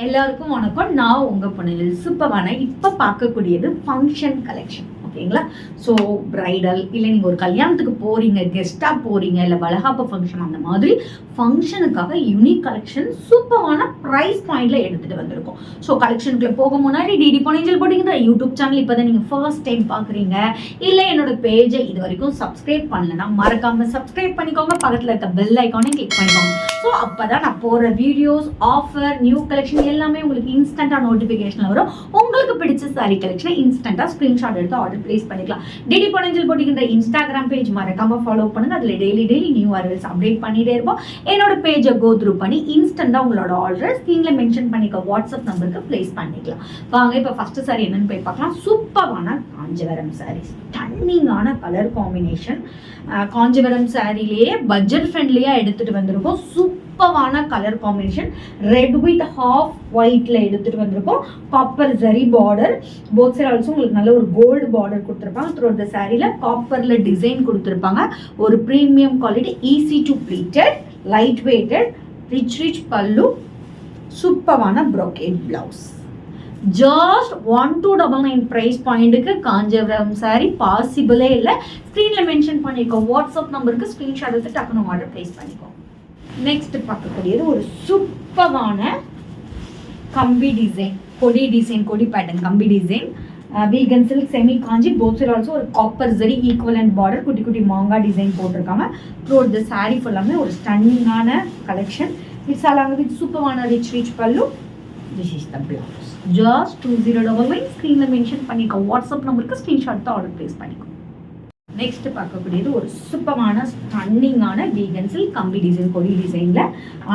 எல்லாருக்கும் வணக்கம். நான் உங்க பொண்ணில் சூப்பரான இப்ப பார்க்கக்கூடியது ஃபங்க்ஷன் கலெக்ஷன். ஓகேங்களா? ஸோ பிரைடல் இல்லை நீங்கள் ஒரு கல்யாணத்துக்கு போறீங்க, கெஸ்ட்டாக போறீங்க, இல்லை வளகாப்பு ஃபங்க்ஷன், அந்த மாதிரி ஃபங்க்ஷனுக்காக யூனிக் கலெக்ஷன் சூப்பரான ப்ரைஸ் பாயிண்ட்ல எடுத்துட்டு வந்திருக்கோம். ஸோ கலெக்ஷனுக்குள்ள போக முன்னாடி டிடி பொன்னியின் போட்டிங்கிற யூடியூப் சேனல் இப்போ தான் நீங்கள் ஃபர்ஸ்ட் டைம் பார்க்குறீங்க, இல்லை என்னோட பேஜை இது வரைக்கும் சப்ஸ்கிரைப் பண்ணலன்னா மறக்காம சப்ஸ்கிரைப் பண்ணிக்கோங்க. பக்கத்தில் இருக்க பெல் ஐக்கானே கிளிக் பண்ணிக்கோங்க. ஸோ அப்போ தான் நான் போகிற வீடியோஸ், ஆஃபர், நியூ கலெக்ஷன் எல்லாமே உங்களுக்கு இன்ஸ்டண்ட்டாக நோட்டிஃபிகேஷன் வரும். உங்களுக்கு பிடிச்ச சாரி கலெக்ஷனை இன்ஸ்டண்ட்டாக ஸ்க்ரீன்ஷாட் எடுத்து ஆர்டர் பிளேஸ் பண்ணிக்கலாம். டிடி பொன்னியின் போட்டிங்கிற இன்ஸ்டாகிராம் பேஜ் மறக்காம ஃபாலோ பண்ணுங்க. அதில் டெய்லி நியூ அரைவல்ஸ் அப்டேட் பண்ணிட்டே இருப்போம். என்னோட பேஜை கோ த்ரூ பண்ணி இன்ஸ்டண்டா உங்களோட ஆர்டர் ஸ்க்ரீன்ல மென்ஷன் பண்ணிக்க வாட்ஸ்அப் நம்பருக்கு பிளேஸ் பண்ணிக்கலாம். வாங்க இப்போ ஃபர்ஸ்ட் சாரி என்னன்னு போய் பார்க்கலாம். சூப்பரான காஞ்சிவரம் சாரீஸ், ஸ்டன்னிங்கான கலர் காம்பினேஷன். காஞ்சிவரம் சாரிலேயே பட்ஜெட் ஃப்ரெண்ட்லியா எடுத்துட்டு வந்திருக்கோம். சூப்பரான colour combination, red with half ஒயிட்ல எடுத்துட்டு வந்திருக்கோம். Copper zari border, both side also உங்களுக்கு நல்ல ஒரு கோல்டு பார்டர் கொடுத்துருப்பாங்க. த்ரூ த சாரியில காப்பர்ல டிசைன் கொடுத்துருப்பாங்க. ஒரு premium quality, easy to pleated, light weighted, rich pallu, சூப்பரான ப்ரோகேட் பிளவுஸ். ஜஸ்ட் 1299 பிரைஸ் பாயிண்ட்டுக்கு காஞ்சிபுரம் சாரி பாசிபிளே இல்லை. ஸ்க்ரீனில் மென்ஷன் பண்ணிக்கோ வாட்ஸ்அப் நம்பருக்கு ஸ்க்ரீன்ஷாட் எடுத்து டக்குனு ஆர்டர் பிளேஸ் பண்ணிக்கோ. நெக்ஸ்ட் பார்க்கக்கூடியது ஒரு சூப்பரான கம்பி டிசைன், கொடி டிசைன், கொடி பேட்டர்ன் கம்பி டிசைன். வீகன் சில்க் செமி காஞ்சி, போத் சைடு ஆல்சோ ஒரு காப்பர் ஜரி ஈக்குவலண்ட் பார்டர், குட்டி குட்டி மாங்கா டிசைன் போட்டிருக்காங்க. த்ரூ த சாரி ஃபுல்லாமே ஒரு ஸ்டன்னிங்கான கலெக்ஷன். இட்ஸ் அலாங் வித் சூப்பரான ரிச் பல்லு. This is the blouse. Just 2099 ஸ்க்ரீனில் மென்ஷன் பண்ணிக்கோ வாட்ஸ்அப் நம்பருக்கு ஸ்க்ரீன்ஷாட் தான் ஆர்டர் பிளேஸ் பண்ணிக்கோ. நெக்ஸ்ட் பார்க்கக்கூடியது ஒரு சூப்பரான ஸ்டன்னிங்கான வீகன் சில்க் கம்பி டிசைன், கொடி டிசைன்ல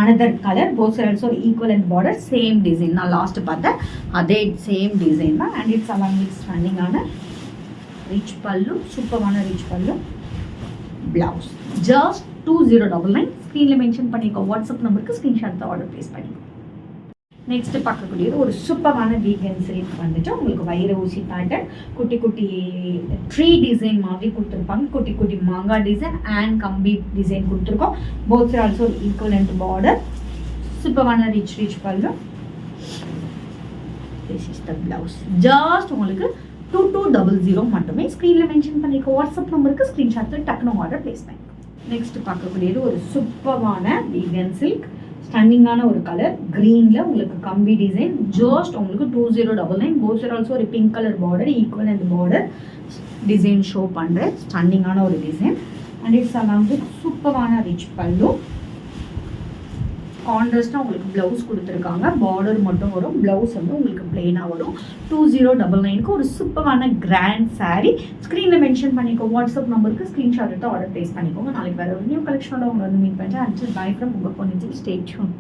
another colour, both side also equivalent border, same design. நான் லாஸ்ட் பார்த்தேன் அதே சேம் டிசைன் தான். அண்ட் இட்ஸ் அலாங் வித் ஸ்டன்னிங்கான ரிச் பல்லு, சூப்பரான ரிச் பல்லு, பிளவுஸ். ஜஸ்ட் 2099 ஸ்க்ரீனில் மென்ஷன் பண்ணிக்கோ வாட்ஸ்அப் நம்பருக்கு ஸ்க்ரீன்ஷாட் தான் ஆர்டர் பிளேஸ் பண்ணிக்கோ. நெக்ஸ்ட் பார்க்கக்கூடியது ஒரு சூப்பரான வீகன் சில்க் வந்துட்டு உங்களுக்கு வைர ஊசி பேட்டர்ன், குட்டி குட்டி ட்ரீ டிசைன் மாதிரி கொடுத்துருப்பாங்க. குட்டி குட்டி மாங்கா டிசைன் அண்ட் கம்பி டிசைன் கொடுத்துருக்கோம். Both side also equivalent border, சூப்பரான ரிச் பல்லு. This is the blouse. Just உங்களுக்கு 2200 மட்டுமே. ஸ்க்ரீனில் மென்ஷன் பண்ணிக்க வாட்ஸ்அப் நம்பருக்கு ஸ்க்ரீன்ஷாட் டக்குனு ஆர்டர் பிளேஸ் பண்ணிக்கோ. நெக்ஸ்ட் பார்க்கக்கூடியது ஒரு சூப்பரான வீகன் சில்க், ஸ்டன்னிங்கான ஒரு கலர் கிரீன்ல உங்களுக்கு கம்பி டிசைன். ஜஸ்ட் உங்களுக்கு 2099. போத் சைடு ஆல்சோ ஒரு pink colour border, equal and border design show பண்றேன். ஸ்டன்னிங்கான ஒரு design. And it's along with சூப்பரான ரிச் பல்லு. கான்ட்ராஸ்டா உங்களுக்கு பிளவுஸ் கொடுத்துருக்காங்க. பார்டர் மட்டும் வரும், பிளவுஸ் வந்து உங்களுக்கு பிளெயினா வரும். 2099க்கு ஒரு சூப்பரான கிராண்ட் சாரி. ஸ்க்ரீனில் மென்ஷன் பண்ணிக்கோ வாட்ஸ்அப் நம்பருக்கு ஸ்க்ரீன்ஷாட் எடுத்து ஆர்டர் பிளேஸ் பண்ணிக்கோங்க. நாளைக்கு வேற ஒரு நியூ கலெக்ஷனோட உங்களை வந்து மீட் பண்ணுறேன். அண்ட் பை ஃப்ரம் உங்கள் பொண்ணு. Stay tune.